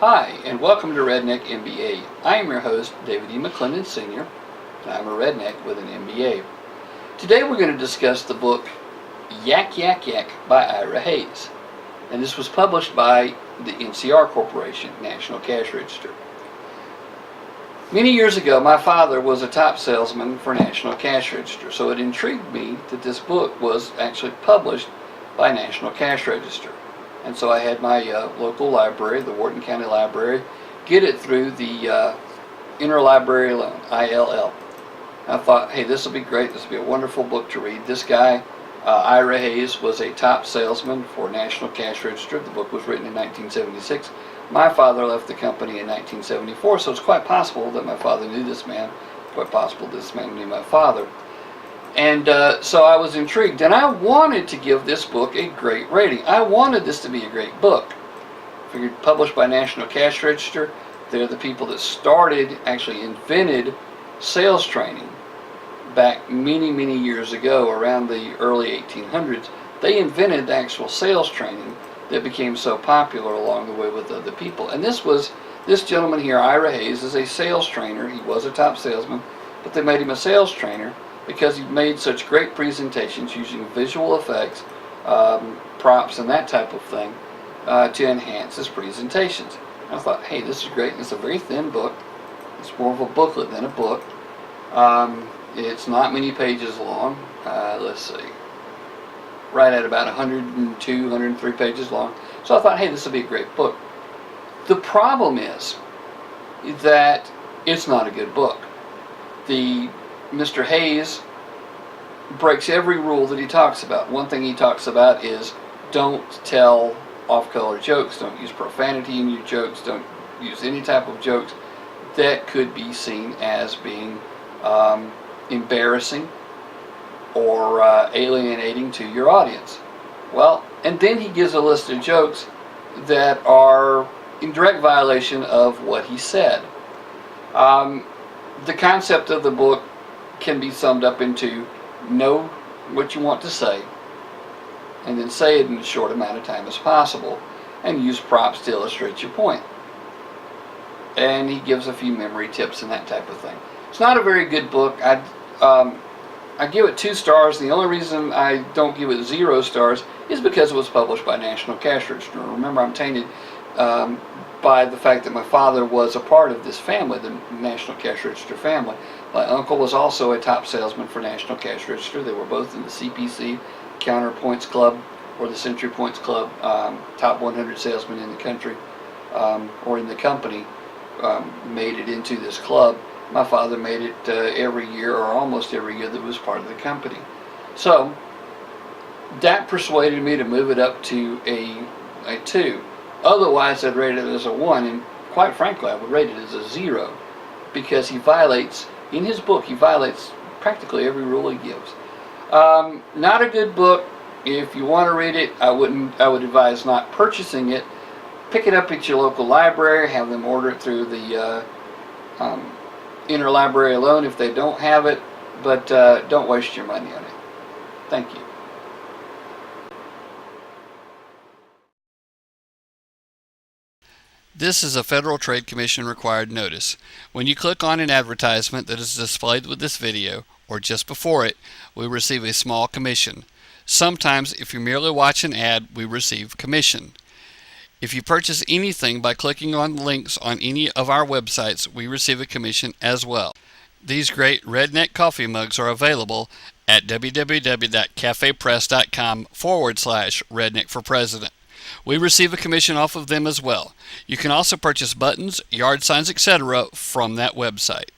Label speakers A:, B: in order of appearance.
A: Hi, and welcome to Redneck MBA. I am your host, David E. McClendon Sr., and I'm a redneck with an MBA. Today we're going to discuss the book Yak Yak Yak by Ira Hayes, and this was published by the NCR Corporation, National Cash Register. Many years ago, my father was a top salesman for National Cash Register, so it intrigued me that this book was actually published by National Cash Register. And so I had my local library, the Wharton County Library, get it through the Interlibrary Loan, ILL. I thought, hey, this will be great. This will be a wonderful book to read. This guy, Ira Hayes, was a top salesman for National Cash Register. The book was written in 1976. My father left the company in 1974, so it's quite possible that my father knew this man. Quite possible this man knew my father. And so I was intrigued, and I wanted to give this book a great rating. I wanted this to be a great book. Figured published by National Cash Register, they're the people that actually invented sales training back many, many years ago, around the early 1800s. They invented actual sales training that became so popular along the way with other people. And this gentleman here, Ira Hayes, is a sales trainer. He was a top salesman, but they made him a sales trainer because he made such great presentations using visual effects, props, and that type of thing to enhance his presentations. I thought, hey, this is great. It's a very thin book. It's more of a booklet than a book. It's not many pages long. Let's see. Right at about 102, 103 pages long. So I thought, hey, this would be a great book. The problem is that it's not a good book. Mr. Hayes breaks every rule that he talks about. One thing he talks about is don't tell off-color jokes. Don't use profanity in your jokes. Don't use any type of jokes that could be seen as being embarrassing or alienating to your audience. Well, and then he gives a list of jokes that are in direct violation of what he said. The concept of the book can be summed up into know what you want to say, and then say it in as short amount of time as possible, and use props to illustrate your point. And he gives a few memory tips and that type of thing. It's not a very good book. I give it 2 stars. The only reason I don't give it 0 stars is because it was published by National Cash Register. Remember, I'm tainted by the fact that my father was a part of this family, the National Cash Register family. My uncle was also a top salesman for National Cash Register. They were both in the CPC, Counter Points Club, or the Century Points Club, top 100 salesmen in the country, or in the company, made it into this club. My father made it every year, or almost every year, that was part of the company. So that persuaded me to move it up to a 2. Otherwise, I'd rate it as a 1, and quite frankly, I would rate it as a 0, because in his book, he violates practically every rule he gives. Not a good book. If you want to read it, I would advise not purchasing it. Pick it up at your local library, have them order it through the Interlibrary Loan if they don't have it, but don't waste your money on it. Thank you. This is a Federal Trade Commission required notice. When you click on an advertisement that is displayed with this video, or just before it, we receive a small commission. Sometimes, if you merely watch an ad, we receive commission. If you purchase anything by clicking on links on any of our websites, we receive a commission as well. These great redneck coffee mugs are available at www.cafepress.com/redneck4president. We receive a commission off of them as well. You can also purchase buttons, yard signs, etc. from that website.